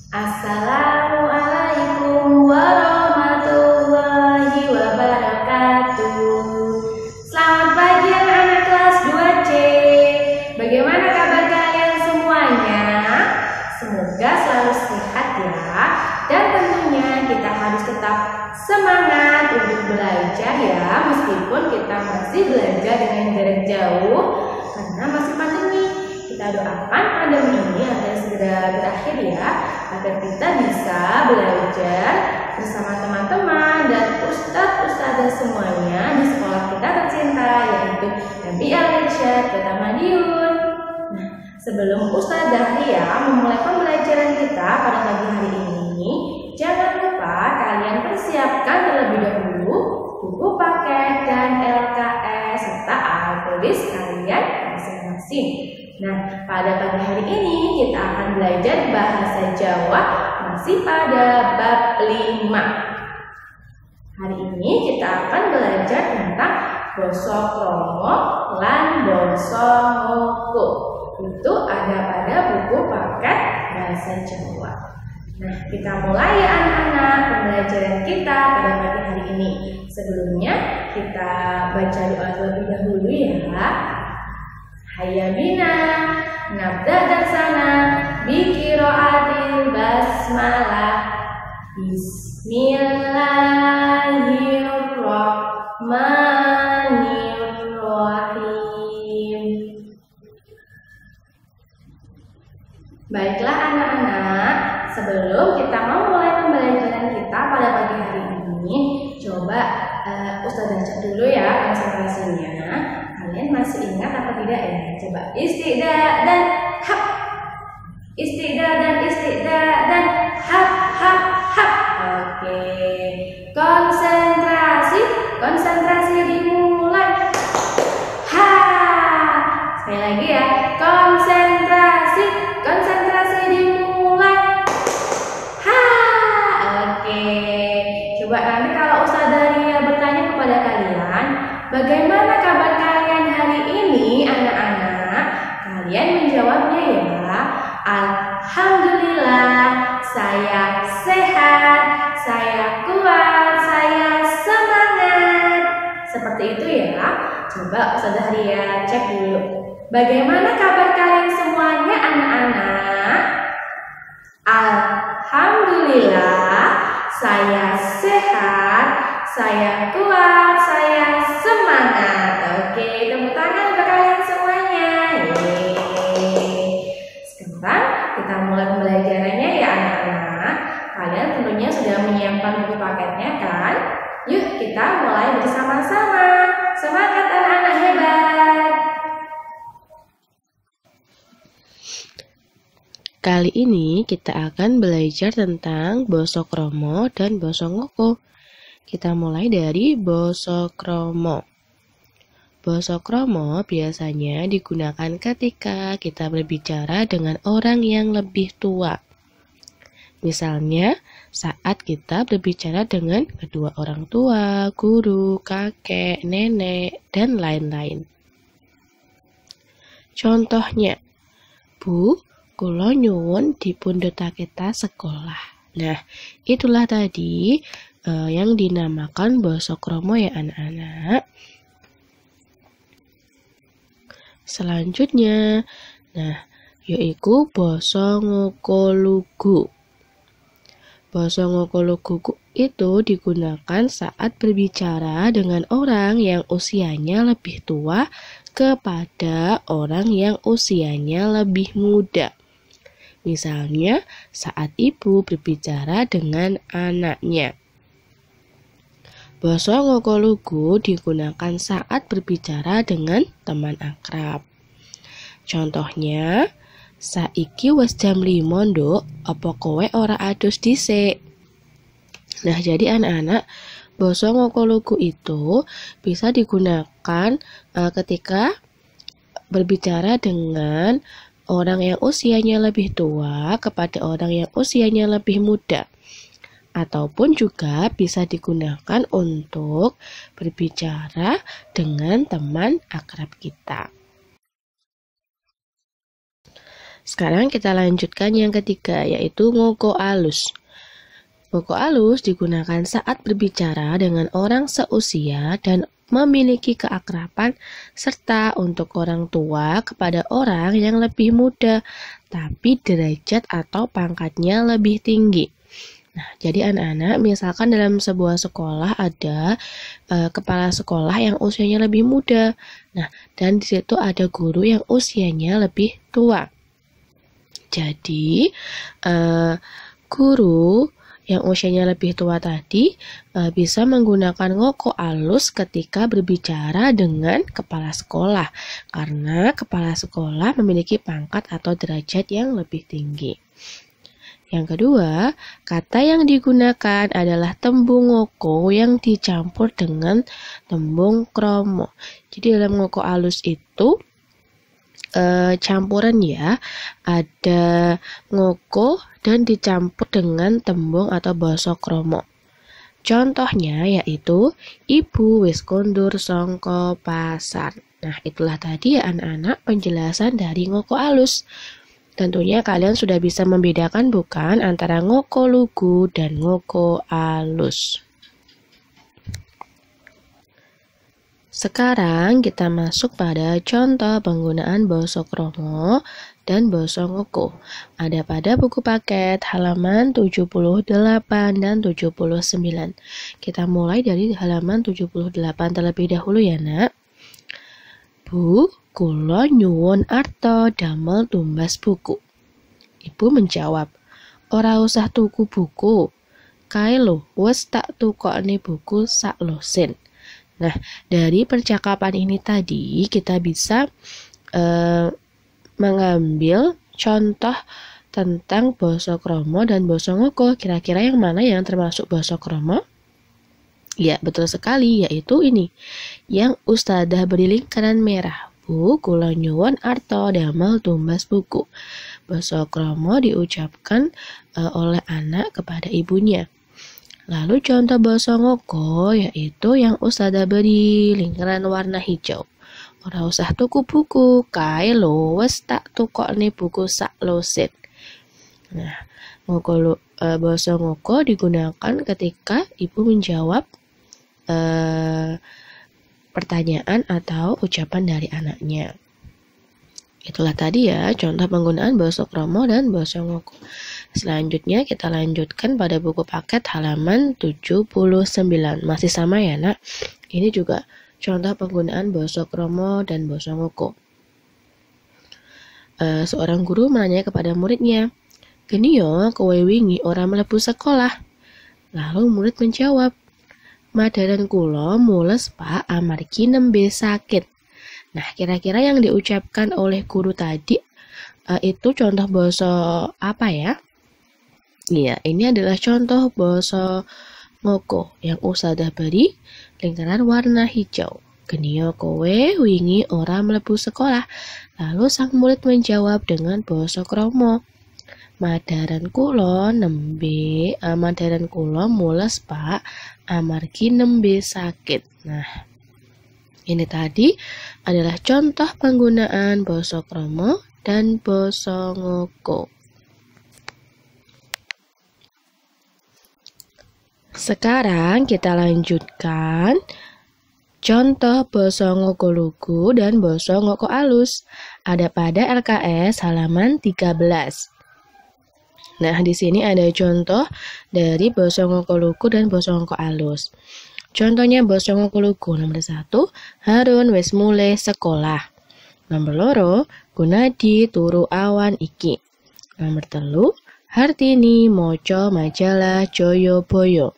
Assalamualaikum warahmatullahi wabarakatuh. Selamat pagi anak-anak kelas 2C. Bagaimana kabar kalian semuanya? Semoga selalu sehat ya. Dan tentunya kita harus tetap semangat untuk belajar ya, meskipun kita masih belajar dengan jarak jauh karena masih pandemi. Kita doakan pandemi ini agar segera berakhir ya, agar kita bisa belajar bersama teman-teman dan ustadz-ustadzah semuanya di sekolah kita tercinta, yaitu MBL Irsyad Kota Madiun. Nah, sebelum Ustadz Dahlia memulai pembelajaran kita pada pagi hari ini, jangan lupa kalian persiapkan terlebih dahulu buku paket dan LKS serta alat tulis kalian masing-masing. Nah, pada pagi hari ini kita akan belajar bahasa Jawa masih pada bab 5. Hari ini kita akan belajar tentang basa krama lan basa ngoko. Itu ada pada buku paket bahasa Jawa. Nah, kita mulai ya anak-anak pembelajaran kita pada pagi hari ini. Sebelumnya kita baca doa terlebih dahulu ya. Hayya bina nabda darsana bi qiraatil basmalah. Bismillahirrahmanirrahim. Baiklah anak-anak, sebelum kita mau mulai pembelajaran kita pada pagi hari ini, coba Ustazah cek dulu ya konsentrasinya. Kalian masih ingat apa tidak ya? Coba istiqda dan hap. Istiqda dan hap hap hap. Oke. Konsentrasi dimulai. Ha. Sekali lagi ya. Konsentrasi dimulai. Ha. Oke. Coba nanti kalau Ustazah Ria bertanya kepada kalian, bagaimana kabar kalian hari ini anak-anak? Kalian menjawabnya ya, alhamdulillah, saya sehat, saya kuat, saya semangat. Seperti itu ya. Coba Ustazah Ria cek dulu. Bagaimana kabar kalian semuanya anak-anak? Alhamdulillah, saya sehat, saya kuat, saya semangat. Oke, tepuk tangan untuk kalian semuanya. Sekarang kita mulai pembelajarannya ya anak-anak. Kalian tentunya sudah menyiapkan buku paketnya kan? Yuk kita mulai bersama-sama. Semangat anak-anak hebat. Kali ini kita akan belajar tentang basa krama dan basa ngoko. Kita mulai dari basa krama. Basa krama biasanya digunakan ketika kita berbicara dengan orang yang lebih tua. Misalnya, saat kita berbicara dengan kedua orang tua, guru, kakek, nenek, dan lain-lain. Contohnya, Bu, kula nyuwun dipundhutake tas sekolah. Nah, itulah tadi yang dinamakan basa krama ya anak-anak. Selanjutnya, yaitu basa ngoko lugu. Basa ngoko lugu itu digunakan saat berbicara dengan orang yang usianya lebih tua kepada orang yang usianya lebih muda. Misalnya, saat ibu berbicara dengan anaknya. Basa ngoko lugu digunakan saat berbicara dengan teman akrab. Contohnya, saiki wis jam 5 nduk, apa kowe ora adus dhisik? Nah, jadi anak-anak, basa ngoko lugu itu bisa digunakan ketika berbicara dengan orang yang usianya lebih tua kepada orang yang usianya lebih muda. Ataupun juga bisa digunakan untuk berbicara dengan teman akrab kita. Sekarang kita lanjutkan yang ketiga, yaitu ngoko alus. Ngoko alus digunakan saat berbicara dengan orang seusia dan memiliki keakraban, serta untuk orang tua kepada orang yang lebih muda, tapi derajat atau pangkatnya lebih tinggi. Nah, jadi anak-anak, misalkan dalam sebuah sekolah ada kepala sekolah yang usianya lebih muda. Nah, dan di situ ada guru yang usianya lebih tua. Jadi, guru yang usianya lebih tua tadi bisa menggunakan ngoko alus ketika berbicara dengan kepala sekolah, karena kepala sekolah memiliki pangkat atau derajat yang lebih tinggi. Yang kedua, kata yang digunakan adalah tembung ngoko yang dicampur dengan tembung kromo. Jadi dalam ngoko alus itu campuran ya, ada ngoko dan dicampur dengan tembung atau basa kromo. Contohnya yaitu ibu wis kondur songko pasar. Nah, itulah tadi ya anak-anak penjelasan dari ngoko alus. Tentunya kalian sudah bisa membedakan bukan antara ngoko lugu dan ngoko alus. Sekarang kita masuk pada contoh penggunaan basa kromo dan basa ngoko. Ada pada buku paket halaman 78 dan 79. Kita mulai dari halaman 78 terlebih dahulu ya, Nak. Bu, kula nyuwun arta damel tumbas buku. Ibu menjawab, ora usah tuku buku. Kae lho, wis tak tukokne buku sak losin. Nah, dari percakapan ini tadi kita bisa mengambil contoh tentang basa kromo dan basa ngoko. Kira-kira yang mana yang termasuk basa kromo? Ya, betul sekali, yaitu ini. Yang Ustadzah beri lingkaran merah. Bu, kula nyuwun arta damel tumbas buku. Basa kromo diucapkan oleh anak kepada ibunya. Lalu contoh basa ngoko yaitu yang Ustadzah beri lingkaran warna hijau. Ora usah tuku buku, kae lho wis tak tukokne buku sak losin. Nah, basa ngoko digunakan ketika ibu menjawab pertanyaan atau ucapan dari anaknya. Itulah tadi ya contoh penggunaan basa kromo dan basa ngoko. Selanjutnya kita lanjutkan pada buku paket halaman 79. Masih sama ya, Nak. Ini juga contoh penggunaan basa kromo dan basa ngoko. Seorang guru menanya kepada muridnya, "Geni yo, kowe wingi ora mlebu sekolah?" Lalu murid menjawab, "Madaran kula mules Pak amargi nembe sakit." Nah, kira-kira yang diucapkan oleh guru tadi itu contoh basa apa ya? Iya, ini adalah contoh basa ngoko yang Ustadzah beri lingkaran warna hijau. Geniyo kowe wingi ora mlebu sekolah. Lalu sang murid menjawab dengan basa kromo. Madaran kula mules Pak amargi nembe sakit. Nah, ini tadi adalah contoh penggunaan basa kromo dan basa ngoko. Sekarang kita lanjutkan contoh basa ngoko lugu dan basa ngoko alus. Ada pada LKS halaman 13. Nah, di sini ada contoh dari basa ngoko lugu dan basa ngoko alus. Contohnya basa ngoko lugu nomor 1, Harun wis mulai sekolah. Nomor 2, Gunadi turu awan iki. Nomor 3, Hartini moco majalah Joyoboyo.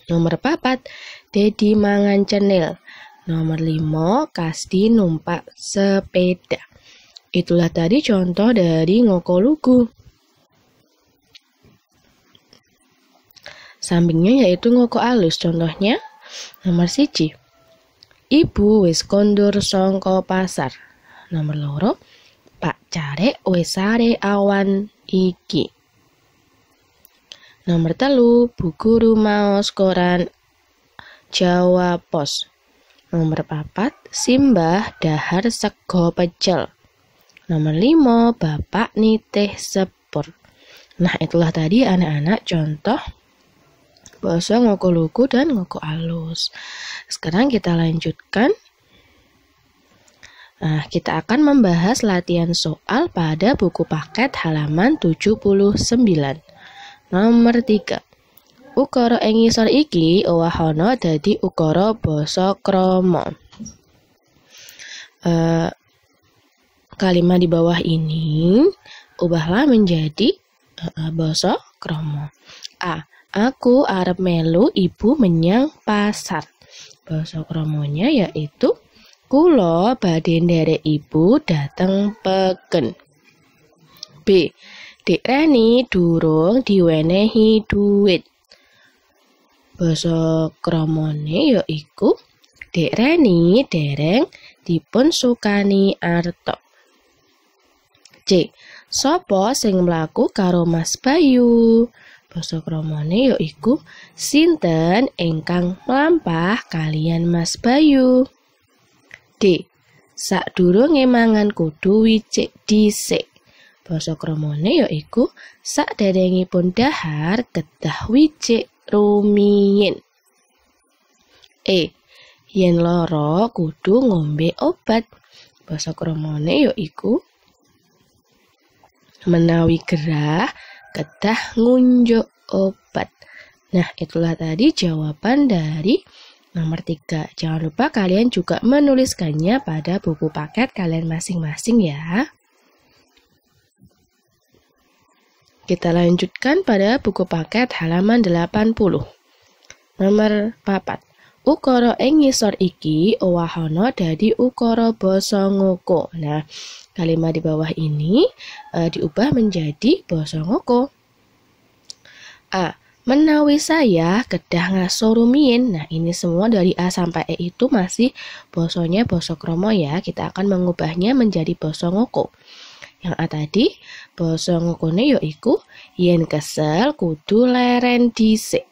Nomor 4, Dedi mangan cenil. Nomor 5, Kasdi numpak sepeda. Itulah tadi contoh dari ngoko lugu. Sampingnya yaitu ngoko alus. Contohnya nomor 1, Ibu wis kondur songko pasar. Nomor 2, Pak Carek wis sare awan iki. Nomor 3, Bu Guru maos koran Jawa Pos. Nomor 4, Simbah dahar sego pecel. Nomor 5, Bapak nitih sepur. Nah, itulah tadi anak-anak contoh basa ngoko lugu dan ngoko alus. Sekarang kita lanjutkan. Nah, kita akan membahas latihan soal pada buku paket halaman 79. Nomor 3. Ukara ing ngisor iki owahana dadi ukara basa krama. Kalimat di bawah ini ubahlah menjadi basa krama. A. Aku arep melu ibu menyang pasar. Basa kramanya yaitu kula badhe nderek ibu dateng peken. B. Dik Reni durung diwenehi duit. Basa kramane yaiku Dik Reni dereng dipun sukani arta. C. Sopo sing mlaku karo Mas Bayu? Basa kramane yaiku sinten ingkang mlampah kalian Mas Bayu? D. Sakdurunge mangan kudu wicik dhisik. Basa kramane yaiku sakderengipun dahar kedah wicik rumiyin. E. Yen lara kudu ngombe obat. Basa kramane yaiku menawi gerah kedah ngunjuk obat. Nah, itulah tadi jawaban dari nomor 3. Jangan lupa kalian juga menuliskannya pada buku paket kalian masing-masing ya. Kita lanjutkan pada buku paket halaman 80. Nomor 4. Ukara ing ngisor iki owahana dadi ukara basa ngoko. Nah, kalimat di bawah ini diubah menjadi basa ngoko. A. Menawi saya kedah ngaso rumiyin. Nah, ini semua dari A sampai E itu masih basanya basa krama ya. Kita akan mengubahnya menjadi basa ngoko. Yang A tadi, basa ngokone yaiku yen kesel kudu leren dhisik.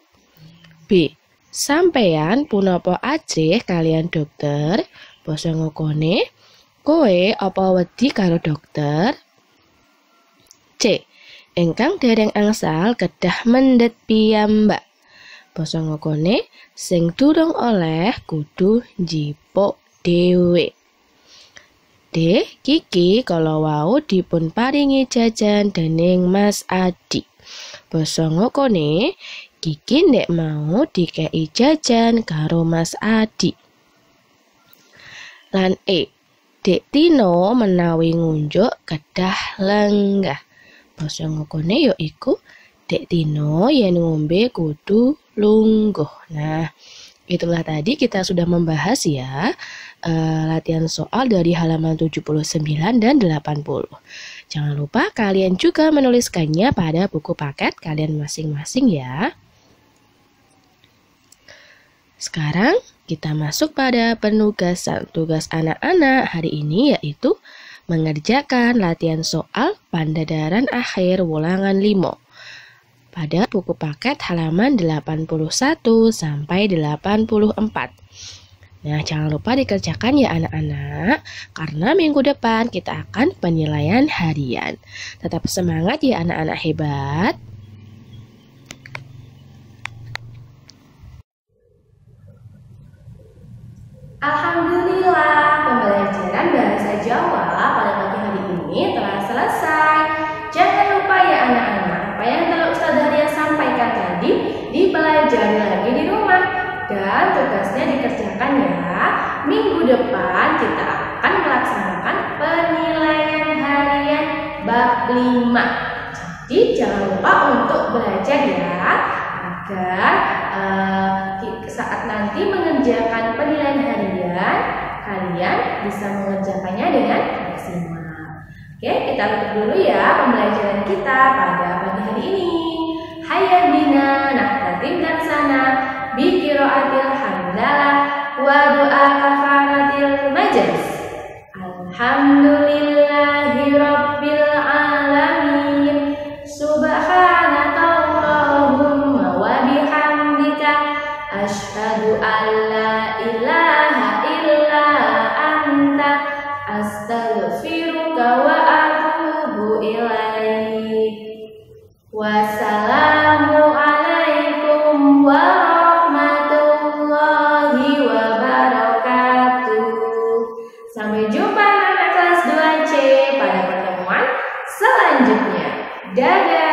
B. Sampeyan punapa ajrih kalian dokter? Basa ngokone kowe apa wedi karo dokter? C. Engkang dereng angsal kedah mendhet piyambak. Basa ngokone sing durung oleh kudu njipuk dhewe. D. Kiki kala wau dipun paringi jajan dening Mas Adi. Basa ngokone Kiki ndek mau dikei jajan karo Mas Adi. Lan E. Dek Tino menawi ngunjuk kedah lenggah. Basa ngokone yaiku Dek Tino yen ngombe kudu lungguh. Nah, itulah tadi kita sudah membahas ya latihan soal dari halaman 79 dan 80. Jangan lupa kalian juga menuliskannya pada buku paket kalian masing-masing ya. Sekarang kita masuk pada penugasan. Tugas anak-anak hari ini yaitu mengerjakan latihan soal Pandadaran akhir ulangan 5 pada buku paket halaman 81 sampai 84. Nah, jangan lupa dikerjakan ya anak-anak, karena minggu depan kita akan penilaian harian. Tetap semangat ya anak-anak hebat. Alhamdulillah, pembelajaran bahasa Jawa pada pagi hari ini telah selesai. Jangan lupa ya anak-anak, apa yang telah Ustazah Hadia sampaikan tadi dipelajari lagi di rumah. Dan tugasnya dikerjakan ya. Minggu depan kita akan melaksanakan penilaian harian bab 5. Jadi jangan lupa untuk belajar ya, agar saat nanti mengerjakan penilaian harian, kalian bisa mengerjakannya dengan maksimal. Oke, kita tutup dulu ya pembelajaran kita pada pagi hari ini. Hayya bina nahtatim dan sana bi qiraatil hamdalah wa du'a kafaratil majlis. Alhamdulillahi rabbil alamin. Subhanakallahumma wa bihamdika asyhadu an la ilaha illa anta astaghfiruka wa baik. Wassalamualaikum warahmatullahi wabarakatuh. Sampai jumpa anak kelas 2C pada pertemuan selanjutnya. Dadah.